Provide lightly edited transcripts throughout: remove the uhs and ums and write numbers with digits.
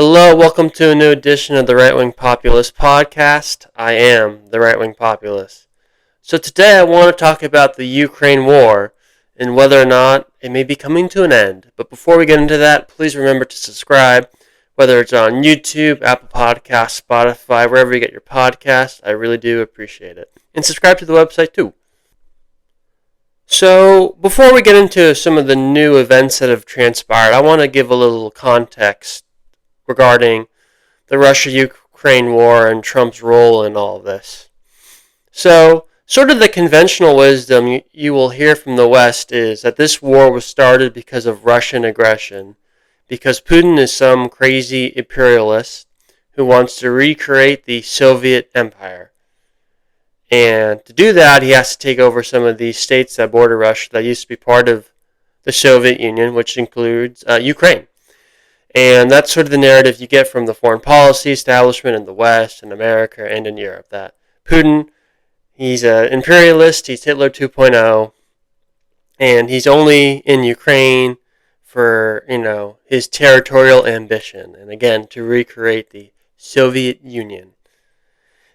Hello, welcome to a new edition of the Right Wing Populist Podcast. I am the Right Wing Populist. So today I want to talk about the Ukraine war and whether or not it may be coming to an end. But before we get into that, please remember to subscribe, whether it's on YouTube, Apple Podcasts, Spotify, wherever you get your podcasts. I really do appreciate it. And subscribe to the website too. So before we get into some of the new events that have transpired, I want to give a little context regarding the Russia-Ukraine war and Trump's role in all of this. So, sort of the conventional wisdom you will hear from the West is that this war was started because of Russian aggression, because Putin is some crazy imperialist who wants to recreate the Soviet Empire. And to do that, he has to take over some of these states that border Russia that used to be part of the Soviet Union, which includes Ukraine. And that's sort of the narrative you get from the foreign policy establishment in the West, in America, and in Europe. That Putin, he's an imperialist, he's Hitler 2.0, and he's only in Ukraine for, his territorial ambition. And again, to recreate the Soviet Union.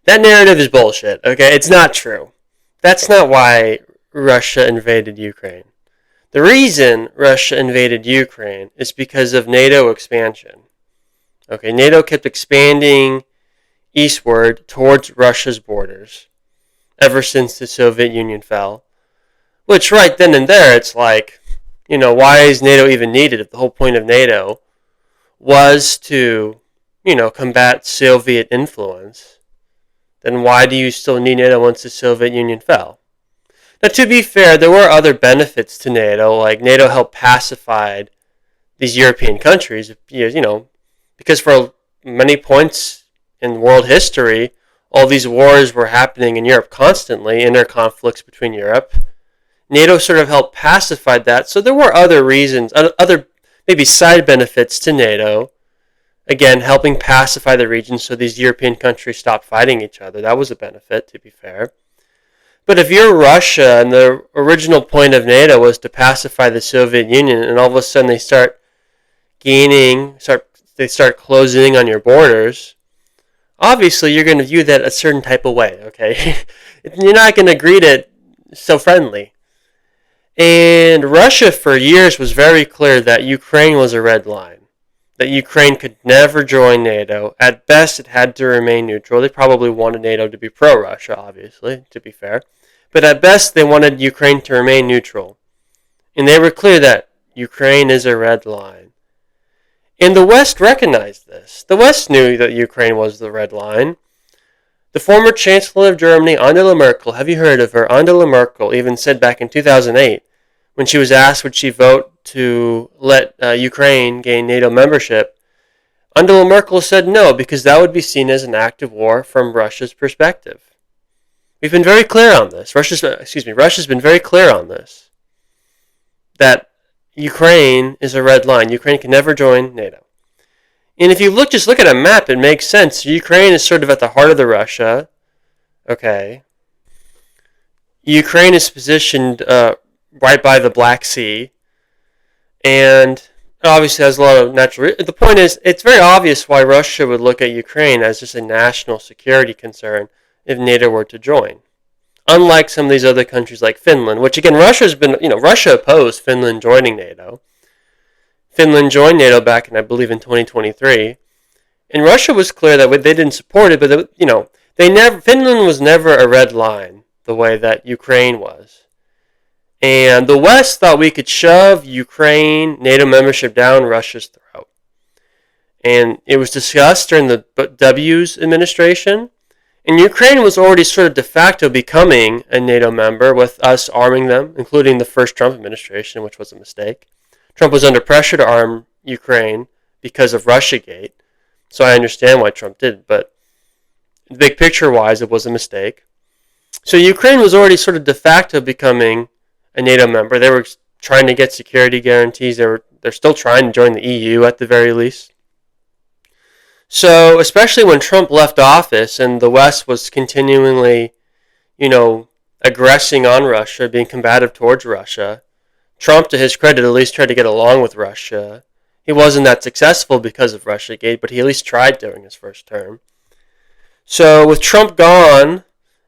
That narrative is bullshit, okay? It's not true. That's not why Russia invaded Ukraine. The reason Russia invaded Ukraine is because of NATO expansion. Okay, NATO kept expanding eastward towards Russia's borders ever since the Soviet Union fell. Which right then and there, it's like, why is NATO even needed if the whole point of NATO was to, combat Soviet influence? Then why do you still need NATO once the Soviet Union fell? Now, to be fair, there were other benefits to NATO, like NATO helped pacify these European countries, because for many points in world history, all these wars were happening in Europe constantly, inner conflicts between Europe. NATO sort of helped pacify that, so there were other reasons, other maybe side benefits to NATO, again, helping pacify the region so these European countries stopped fighting each other. That was a benefit, to be fair. But if you're Russia and the original point of NATO was to pacify the Soviet Union, and all of a sudden they start closing in on your borders, obviously you're going to view that a certain type of way, okay? You're not going to greet it so friendly. And Russia for years was very clear that Ukraine was a red line, that Ukraine could never join NATO. At best, it had to remain neutral. They probably wanted NATO to be pro-Russia, obviously, to be fair. But at best, they wanted Ukraine to remain neutral. And they were clear that Ukraine is a red line. And the West recognized this. The West knew that Ukraine was the red line. The former Chancellor of Germany, Angela Merkel, have you heard of her? Angela Merkel even said back in 2008, when she was asked would she vote to let Ukraine gain NATO membership, Angela Merkel said no, because that would be seen as an act of war from Russia's perspective. We've been very clear on this. Russia's been very clear on this. That Ukraine is a red line. Ukraine can never join NATO. And if you just look at a map, it makes sense. Ukraine is sort of at the heart of the Russia. Okay. Ukraine is positioned right by the Black Sea. And it obviously has a lot of natural... The point is, it's very obvious why Russia would look at Ukraine as just a national security concern if NATO were to join. Unlike some of these other countries like Finland, which again, Russia opposed Finland joining NATO. Finland joined NATO back in, I believe, in 2023. And Russia was clear that they didn't support it, but, Finland was never a red line the way that Ukraine was. And the West thought we could shove Ukraine NATO membership down Russia's throat. And it was discussed during the W's administration. And Ukraine was already sort of de facto becoming a NATO member with us arming them, including the first Trump administration, which was a mistake. Trump was under pressure to arm Ukraine because of Russiagate. So I understand why Trump did it, but big picture-wise, it was a mistake. So Ukraine was already sort of de facto becoming a NATO member. They were trying to get security guarantees. They're still trying to join the EU at the very least. So, especially when Trump left office and the West was continually, aggressing on Russia, being combative towards Russia, Trump, to his credit, at least tried to get along with Russia. He wasn't that successful because of Russiagate, but he at least tried during his first term. So with Trump gone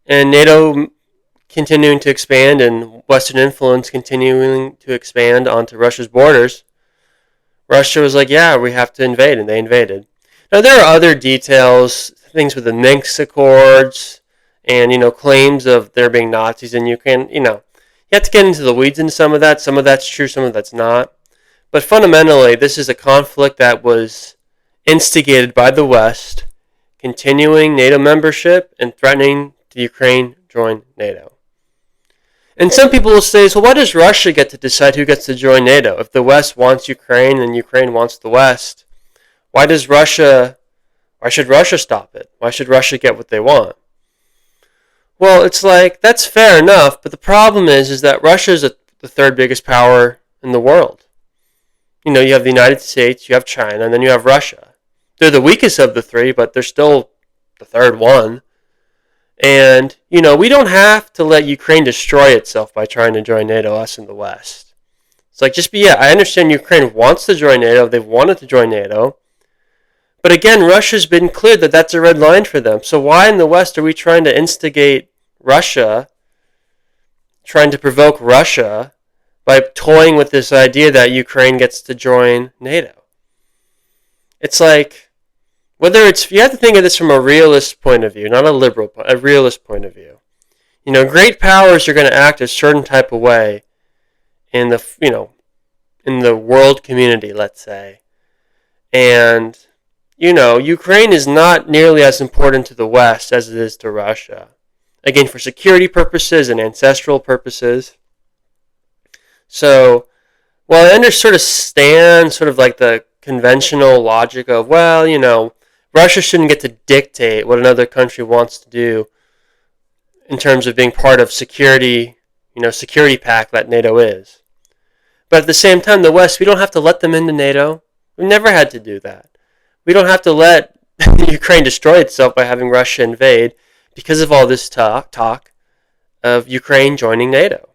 and NATO continuing to expand and Western influence continuing to expand onto Russia's borders, Russia was like, yeah, we have to invade, and they invaded. Now, there are other details, things with the Minsk Accords, and, claims of there being Nazis in Ukraine. You have to get into the weeds in some of that. Some of that's true, some of that's not. But fundamentally, this is a conflict that was instigated by the West, continuing NATO membership and threatening the Ukraine join NATO. And some people will say, so why does Russia get to decide who gets to join NATO? If the West wants Ukraine and Ukraine wants the West, why should Russia stop it? Why should Russia get what they want? Well, it's like, that's fair enough, but the problem is that Russia is the third biggest power in the world. You have the United States, you have China, and then you have Russia. They're the weakest of the three, but they're still the third one. And, we don't have to let Ukraine destroy itself by trying to join NATO, us in the West. It's like, I understand Ukraine wants to join NATO, they've wanted to join NATO. But again, Russia's been clear that that's a red line for them. So why in the West are we trying to instigate Russia, trying to provoke Russia by toying with this idea that Ukraine gets to join NATO? It's like, you have to think of this from a realist point of view, not a liberal, a realist point of view. Great powers are going to act a certain type of way in the world community, let's say. And, Ukraine is not nearly as important to the West as it is to Russia. Again, for security purposes and ancestral purposes. So, while I understand sort of like the conventional logic of, Russia shouldn't get to dictate what another country wants to do in terms of being part of security pact that NATO is. But at the same time, the West, we don't have to let them into NATO. We've never had to do that. We don't have to let Ukraine destroy itself by having Russia invade because of all this talk of Ukraine joining NATO.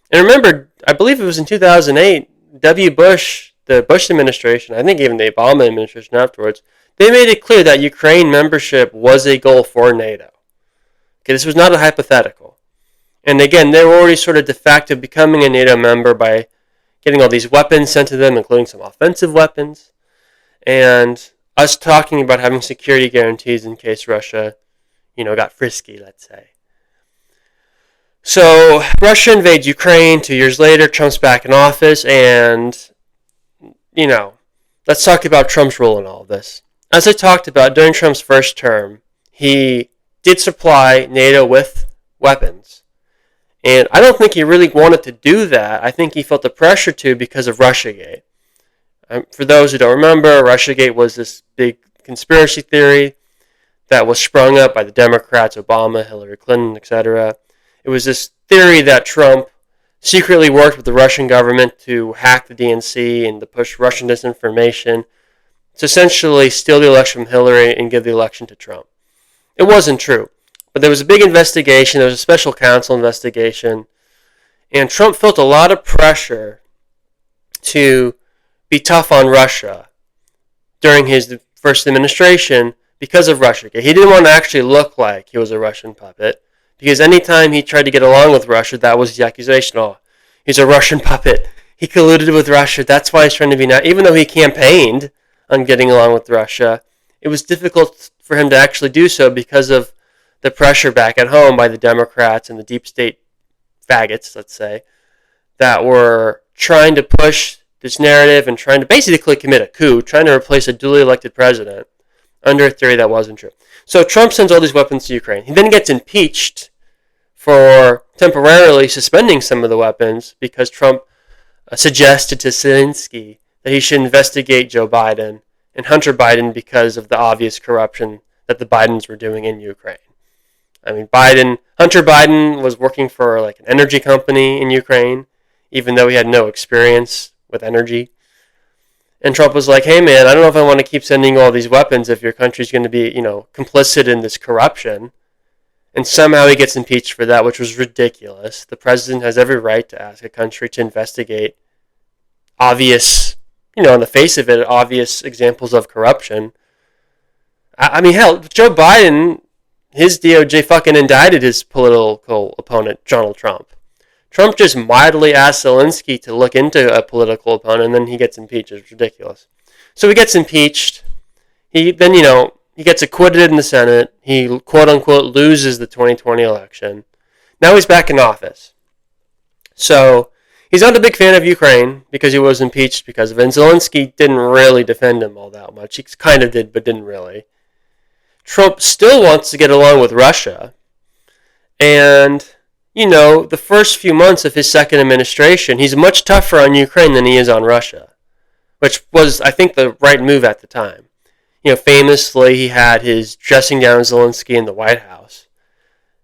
And remember, I believe it was in 2008, W. Bush, the Bush administration, I think even the Obama administration afterwards, they made it clear that Ukraine membership was a goal for NATO. Okay, this was not a hypothetical. And again, they were already sort of de facto becoming a NATO member by getting all these weapons sent to them, including some offensive weapons, and us talking about having security guarantees in case Russia, got frisky, let's say. So Russia invades Ukraine. 2 years later, Trump's back in office, and, let's talk about Trump's role in all of this. As I talked about, during Trump's first term, he did supply NATO with weapons. And I don't think he really wanted to do that. I think he felt the pressure to because of Russiagate. For those who don't remember, Russiagate was this big conspiracy theory that was sprung up by the Democrats, Obama, Hillary Clinton, etc. It was this theory that Trump secretly worked with the Russian government to hack the DNC and to push Russian disinformation to essentially steal the election from Hillary and give the election to Trump. It wasn't true. But there was a big investigation. There was a special counsel investigation. And Trump felt a lot of pressure to be tough on Russia during his first administration because of Russiagate. He didn't want to actually look like he was a Russian puppet, because anytime he tried to get along with Russia, that was the accusation. Oh, he's a Russian puppet. He colluded with Russia. That's why he's trying to be nice. Even though he campaigned on getting along with Russia, it was difficult for him to actually do so because of the pressure back at home by the Democrats and the deep state faggots, let's say, that were trying to push this narrative and trying to basically commit a coup, trying to replace a duly elected president under a theory that wasn't true. So Trump sends all these weapons to Ukraine. He then gets impeached for temporarily suspending some of the weapons because Trump suggested to Zelensky that he should investigate Joe Biden and Hunter Biden because of the obvious corruption that the Bidens were doing in Ukraine. I mean, Hunter Biden was working for like an energy company in Ukraine, even though he had no experience with energy. And Trump was like, hey man, I don't know if I want to keep sending you all these weapons if your country's going to be, complicit in this corruption. And somehow he gets impeached for that, which was ridiculous. The president has every right to ask a country to investigate obvious on the face of it, obvious examples of corruption. I mean, hell, Joe Biden, his DOJ fucking indicted his political opponent, Donald Trump. Trump just mildly asked Zelensky to look into a political opponent, and then he gets impeached. It's ridiculous. So he gets impeached. He gets acquitted in the Senate. He, quote-unquote, loses the 2020 election. Now he's back in office. So he's not a big fan of Ukraine because he was impeached because of it. And Zelensky didn't really defend him all that much. He kind of did, but didn't really. Trump still wants to get along with Russia. And, the first few months of his second administration, he's much tougher on Ukraine than he is on Russia, which was, I think, the right move at the time. Famously, he had his dressing down Zelensky in the White House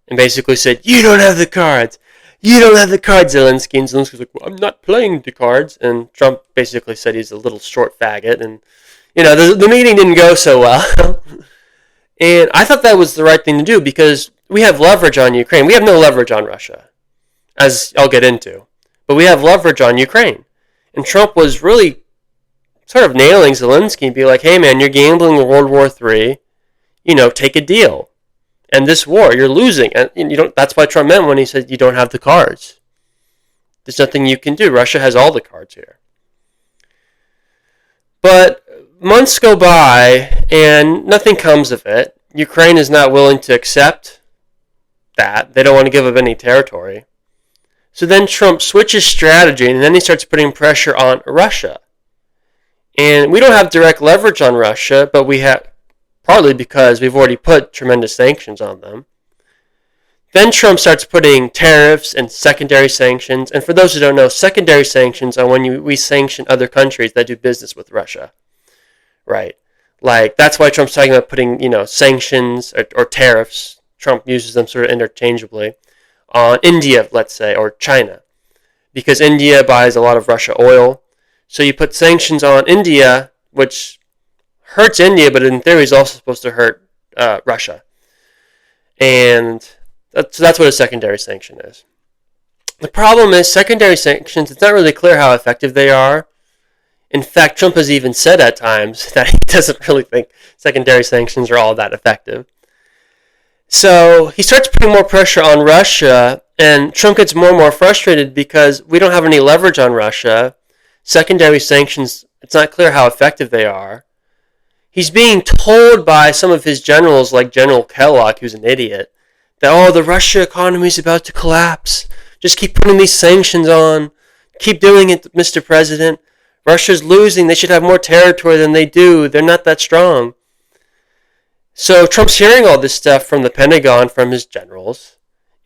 and basically said, "You don't have the cards. You don't have the cards, Zelensky." And Zelensky's like, "Well, I'm not playing the cards." And Trump basically said he's a little short faggot. And, the meeting didn't go so well. And I thought that was the right thing to do because we have leverage on Ukraine. We have no leverage on Russia, as I'll get into. But we have leverage on Ukraine. And Trump was really sort of nailing Zelensky and be like, "Hey, man, you're gambling with World War III. Take a deal. And this war, you're losing." And that's why Trump meant when he said you don't have the cards. There's nothing you can do. Russia has all the cards here. But months go by and nothing comes of it. Ukraine is not willing to accept that. They don't want to give up any territory. So then Trump switches strategy and then he starts putting pressure on Russia. And we don't have direct leverage on Russia, but we have, partly because we've already put tremendous sanctions on them. Then Trump starts putting tariffs and secondary sanctions. And for those who don't know, secondary sanctions are when we sanction other countries that do business with Russia. Right? Like, that's why Trump's talking about putting, sanctions or tariffs. Trump uses them sort of interchangeably on India, let's say, or China. Because India buys a lot of Russia oil. So you put sanctions on India, which hurts India, but in theory is also supposed to hurt Russia. And that's what a secondary sanction is. The problem is secondary sanctions, it's not really clear how effective they are. In fact, Trump has even said at times that he doesn't really think secondary sanctions are all that effective. So he starts putting more pressure on Russia, and Trump gets more and more frustrated because we don't have any leverage on Russia. Secondary sanctions, it's not clear how effective they are. He's being told by some of his generals, like General Kellogg, who's an idiot, that, the Russia economy is about to collapse. Just keep putting these sanctions on. Keep doing it, Mr. President. Russia's losing. They should have more territory than they do. They're not that strong. So Trump's hearing all this stuff from the Pentagon, from his generals.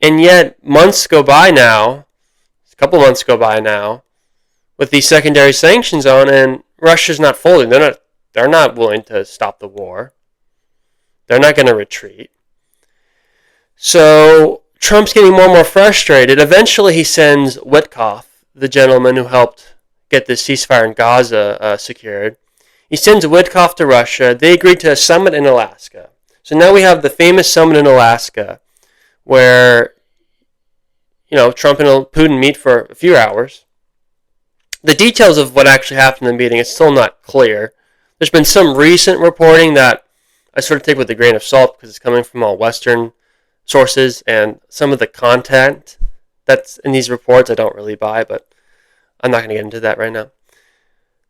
And yet, months go by now, a couple months go by now, with these secondary sanctions on, and Russia's not folding. They're not willing to stop the war. They're not going to retreat. So Trump's getting more and more frustrated. Eventually he sends Witkoff, the gentleman who helped get this ceasefire in Gaza secured. He sends Witkoff to Russia. They agreed to a summit in Alaska. So now we have the famous summit in Alaska where, Trump and Putin meet for a few hours. The details of what actually happened in the meeting is still not clear. There's been some recent reporting that I sort of take with a grain of salt because it's coming from all Western sources, and some of the content that's in these reports I don't really buy, but I'm not going to get into that right now.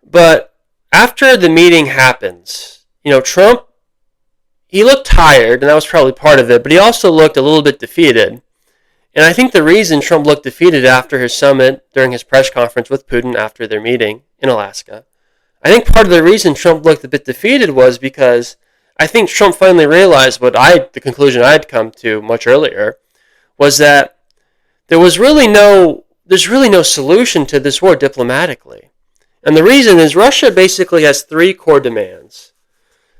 But after the meeting happens, Trump, he looked tired, and that was probably part of it, but he also looked a little bit defeated. And I think the reason Trump looked defeated after his summit, during his press conference with Putin after their meeting in Alaska, I think part of the reason Trump looked a bit defeated was because I think Trump finally realized the conclusion I'd come to much earlier, was that there's really no solution to this war diplomatically. And the reason is Russia basically has three core demands.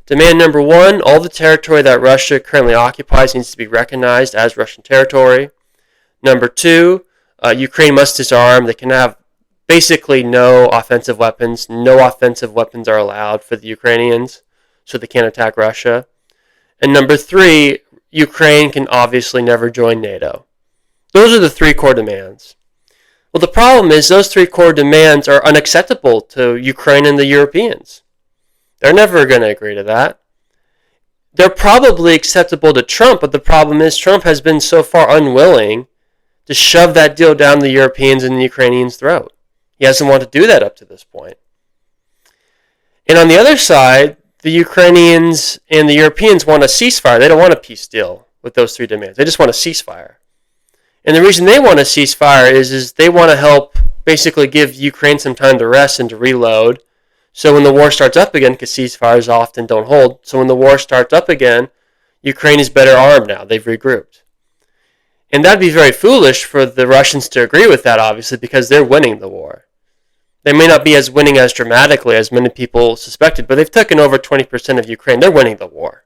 Demand number one, all the territory that Russia currently occupies needs to be recognized as Russian territory. Number two, Ukraine must disarm. They can have basically no offensive weapons. No offensive weapons are allowed for the Ukrainians, so they can't attack Russia. And number three, Ukraine can obviously never join NATO. Those are the three core demands. Well, the problem is those three core demands are unacceptable to Ukraine and the Europeans. They're never going to agree to that. They're probably acceptable to Trump, but the problem is Trump has been so far unwilling to shove that deal down the Europeans and the Ukrainians' throat. He hasn't wanted to do that up to this point. And on the other side, the Ukrainians and the Europeans want a ceasefire. They don't want a peace deal with those three demands. They just want a ceasefire. And the reason they want a ceasefire is they want to help basically give Ukraine some time to rest and to reload. So when the war starts up again, because ceasefires often don't hold, so when the war starts up again, Ukraine is better armed now. They've regrouped. And that'd be very foolish for the Russians to agree with that, obviously, because they're winning the war. They may not be as winning as dramatically as many people suspected, but they've taken over 20% of Ukraine. They're winning the war.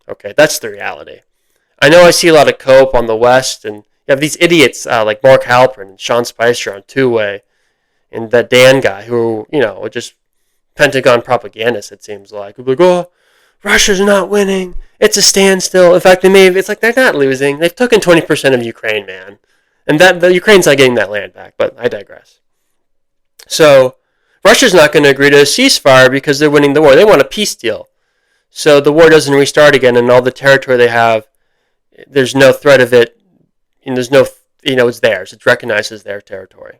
Okay, that's the reality. I know I see a lot of cope on the West, and you have these idiots like Mark Halperin and Sean Spicer on two-way, and that Dan guy who, are just Pentagon propagandists, it seems like. They're like, oh, Russia's not winning. It's a standstill. In fact, it's like they're not losing. They've taken 20% of Ukraine, man. And that the Ukraine's not getting that land back, but I digress. So Russia's not going to agree to a ceasefire because they're winning the war. They want a peace deal. So the war doesn't restart again, and all the territory they have, there's no threat of it, and there's no, it's theirs. It's recognized as their territory.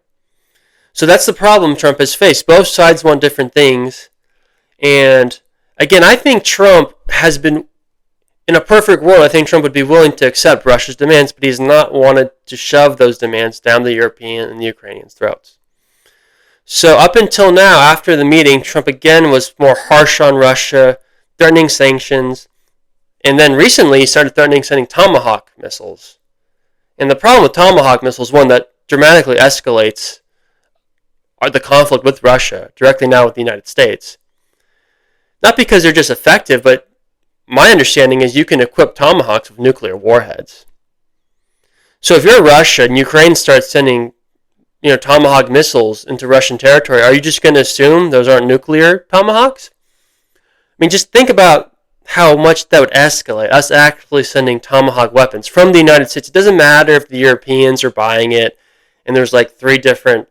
So that's the problem Trump has faced. Both sides want different things. And again, I think Trump has been, in a perfect world, I think Trump would be willing to accept Russia's demands, but he's not wanted to shove those demands down the European and the Ukrainians' throats. So up until now, after the meeting, Trump again was more harsh on Russia, threatening sanctions, and then recently he started sending Tomahawk missiles. And the problem with Tomahawk missiles, one that dramatically escalates the conflict with Russia, directly now with the United States. Not because they're just effective, but my understanding is you can equip Tomahawks with nuclear warheads. So if you're Russia and Ukraine starts sending Tomahawk missiles into Russian territory, are you just going to assume those aren't nuclear Tomahawks? I mean, just think about how much that would escalate, us actually sending Tomahawk weapons from the United States. It doesn't matter if the Europeans are buying it, and there's like three different,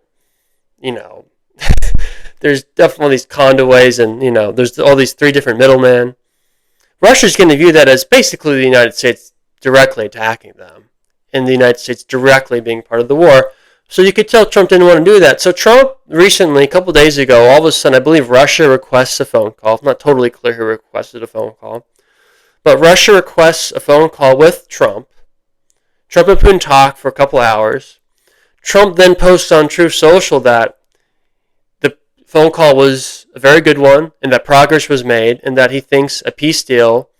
there's definitely these conduits, and, there's all these three different middlemen. Russia's going to view that as basically the United States directly attacking them, and the United States directly being part of the war. So you could tell Trump didn't want to do that. So Trump recently, a couple days ago, all of a sudden, I believe Russia requests a phone call. It's not totally clear who requested a phone call. But Russia requests a phone call with Trump. Trump and Putin talk for a couple hours. Trump then posts on Truth Social that the phone call was a very good one, and that progress was made, and that he thinks a peace deal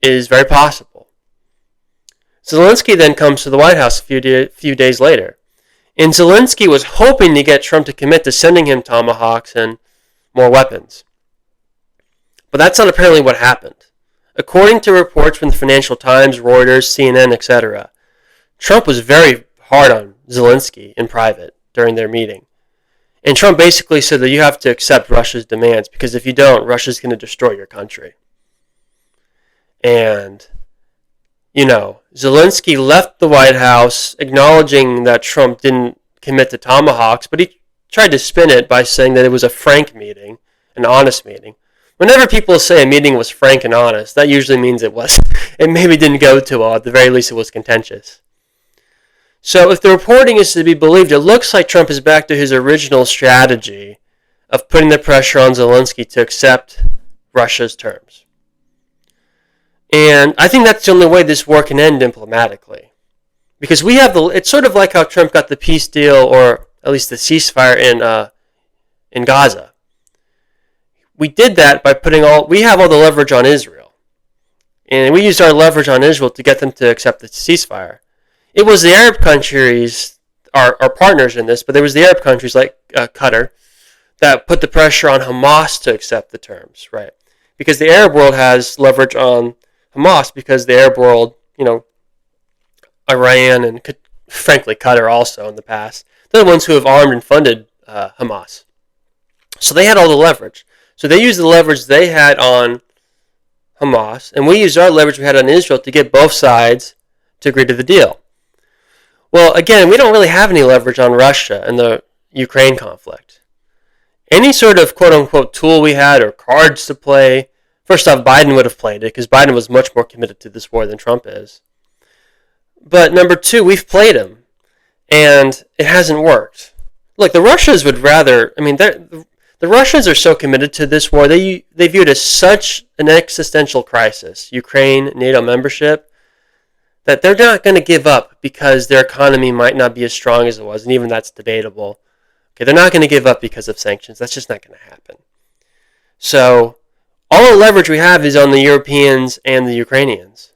is very possible. Zelensky then comes to the White House a few days later. And Zelensky was hoping to get Trump to commit to sending him Tomahawks and more weapons. But that's not apparently what happened. According to reports from the Financial Times, Reuters, CNN, etc., Trump was very hard on Zelensky in private during their meeting. And Trump basically said that you have to accept Russia's demands, because if you don't, Russia's going to destroy your country. And Zelensky left the White House acknowledging that Trump didn't commit to Tomahawks, but he tried to spin it by saying that it was a frank meeting, an honest meeting. Whenever people say a meeting was frank and honest, that usually means it maybe didn't go too well. At the very least, it was contentious. So if the reporting is to be believed, it looks like Trump is back to his original strategy of putting the pressure on Zelensky to accept Russia's terms. And I think that's the only way this war can end diplomatically. Because it's sort of like how Trump got the peace deal, or at least the ceasefire in Gaza. We did that by we have all the leverage on Israel. And we used our leverage on Israel to get them to accept the ceasefire. It was the Arab countries, our partners in this, but there was the Arab countries like Qatar that put the pressure on Hamas to accept the terms, right? Because the Arab world has leverage on Hamas, because the Arab world, Iran and frankly Qatar also in the past, they're the ones who have armed and funded Hamas. So they had all the leverage. So they used the leverage they had on Hamas, and we used our leverage we had on Israel to get both sides to agree to the deal. Well, again, we don't really have any leverage on Russia in the Ukraine conflict. Any sort of quote-unquote tool we had or cards to play, first off, Biden would have played it because Biden was much more committed to this war than Trump is. But number two, we've played him, and it hasn't worked. Look, the Russians would rather, the Russians are so committed to this war, they view it as such an existential crisis, Ukraine, NATO membership, that they're not going to give up because their economy might not be as strong as it was, and even that's debatable. Okay, they're not going to give up because of sanctions. That's just not going to happen. So all the leverage we have is on the Europeans and the Ukrainians.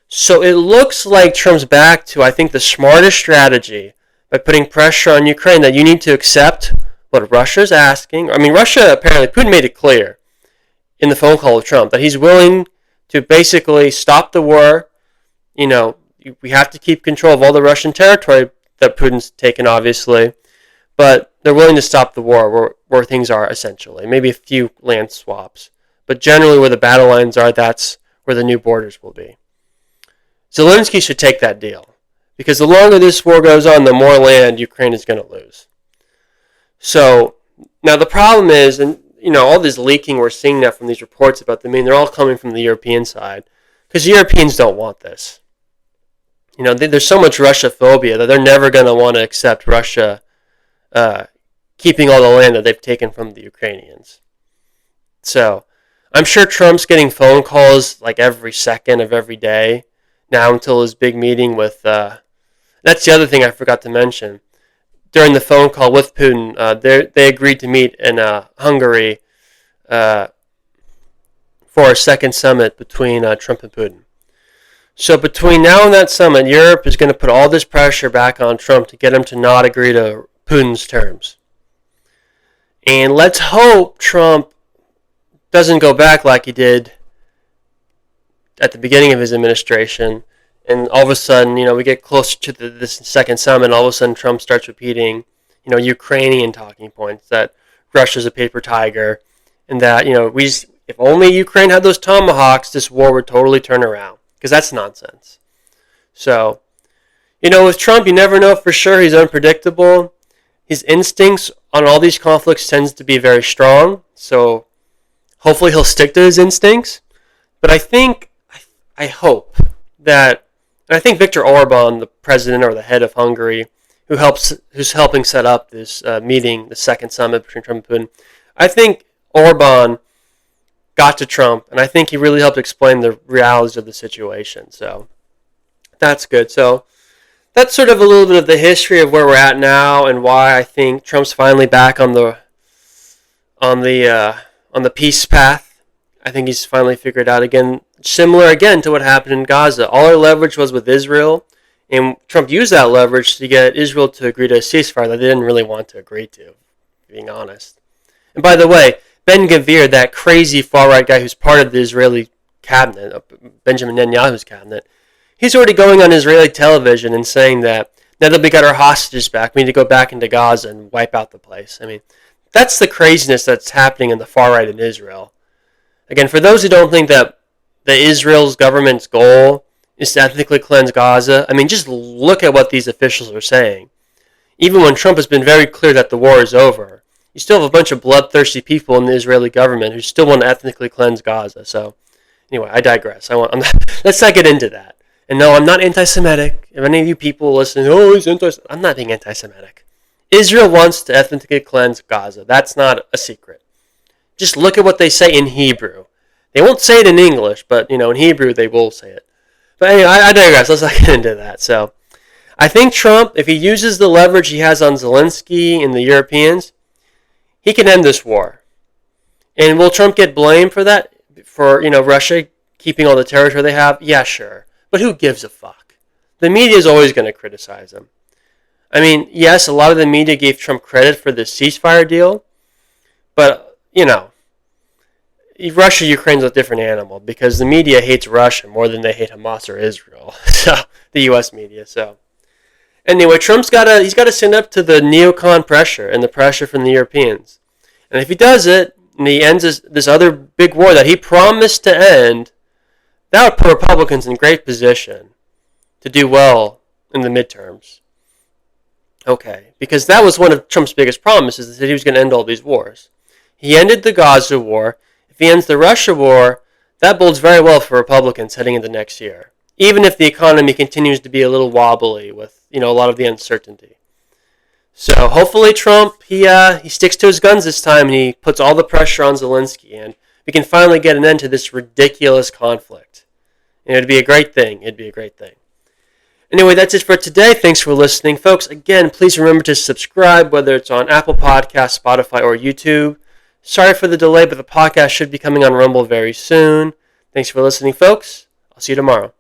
So it looks like Trump's back to, I think, the smartest strategy by putting pressure on Ukraine that you need to accept what Russia's asking. Russia, apparently, Putin made it clear in the phone call with Trump that he's willing to basically stop the war. We have to keep control of all the Russian territory that Putin's taken, obviously. But they're willing to stop the war where things are, essentially. Maybe a few land swaps. But generally where the battle lines are, that's where the new borders will be. Zelensky should take that deal. Because the longer this war goes on, the more land Ukraine is going to lose. So, now the problem is, and all this leaking we're seeing now from these reports about they're all coming from the European side. Because the Europeans don't want this. There's so much Russia phobia that they're never going to want to accept Russia keeping all the land that they've taken from the Ukrainians. So, I'm sure Trump's getting phone calls like every second of every day now until his big meeting with, that's the other thing I forgot to mention. During the phone call with Putin, they agreed to meet in Hungary for a second summit between Trump and Putin. So between now and that summit, Europe is going to put all this pressure back on Trump to get him to not agree to Putin's terms. And let's hope Trump doesn't go back like he did at the beginning of his administration. And all of a sudden, we get closer to this second summit, and all of a sudden Trump starts repeating, Ukrainian talking points, that Russia's a paper tiger, and that, if only Ukraine had those tomahawks, this war would totally turn around. Because that's nonsense. So, with Trump, you never know for sure. He's unpredictable. His instincts on all these conflicts tends to be very strong. So, hopefully he'll stick to his instincts. But I hope that, and I think Viktor Orban, the president or the head of Hungary, who's helping set up this meeting, the second summit between Trump and Putin, I think Orban got to Trump, and I think he really helped explain the realities of the situation. So that's good. So that's sort of a little bit of the history of where we're at now and why I think Trump's finally back on the peace path. I think he's finally figured out again, similar again to what happened in Gaza. All our leverage was with Israel, and Trump used that leverage to get Israel to agree to a ceasefire that they didn't really want to agree to, being honest. And by the way, Ben-Gvir, that crazy far-right guy who's part of the Israeli cabinet, Benjamin Netanyahu's cabinet, he's already going on Israeli television and saying that now that we got our hostages back, we need to go back into Gaza and wipe out the place. That's the craziness that's happening in the far-right in Israel. Again, for those who don't think that the Israel's government's goal is to ethnically cleanse Gaza, just look at what these officials are saying. Even when Trump has been very clear that the war is over, you still have a bunch of bloodthirsty people in the Israeli government who still want to ethnically cleanse Gaza. So, anyway, I digress. Let's not get into that. And no, I'm not anti-Semitic. If any of you people listen, he's anti-Semitic. I'm not being anti-Semitic. Israel wants to ethnically cleanse Gaza. That's not a secret. Just look at what they say in Hebrew. They won't say it in English, but, in Hebrew they will say it. But anyway, I digress. Let's not get into that. So, I think Trump, if he uses the leverage he has on Zelensky and the Europeans, he can end this war. And will Trump get blamed for that? For, Russia keeping all the territory they have? Yeah, sure. But who gives a fuck? The media is always going to criticize him. Yes, a lot of the media gave Trump credit for the ceasefire deal. But, Russia, Ukraine's a different animal because the media hates Russia more than they hate Hamas or Israel. So, the U.S. media, so. Anyway, Trump's got to stand up to the neocon pressure and the pressure from the Europeans. And if he does it, and he ends this other big war that he promised to end, that would put Republicans in great position to do well in the midterms. Okay, because that was one of Trump's biggest promises, is that he was going to end all these wars. He ended the Gaza war. If he ends the Russia war, that bodes very well for Republicans heading into next year, even if the economy continues to be a little wobbly with a lot of the uncertainty. So hopefully Trump he sticks to his guns this time and he puts all the pressure on Zelensky and we can finally get an end to this ridiculous conflict. And it'd be a great thing. It'd be a great thing. Anyway, that's it for today. Thanks for listening, folks. Again, please remember to subscribe, whether it's on Apple Podcasts, Spotify, or YouTube. Sorry for the delay, but the podcast should be coming on Rumble very soon. Thanks for listening, folks. I'll see you tomorrow.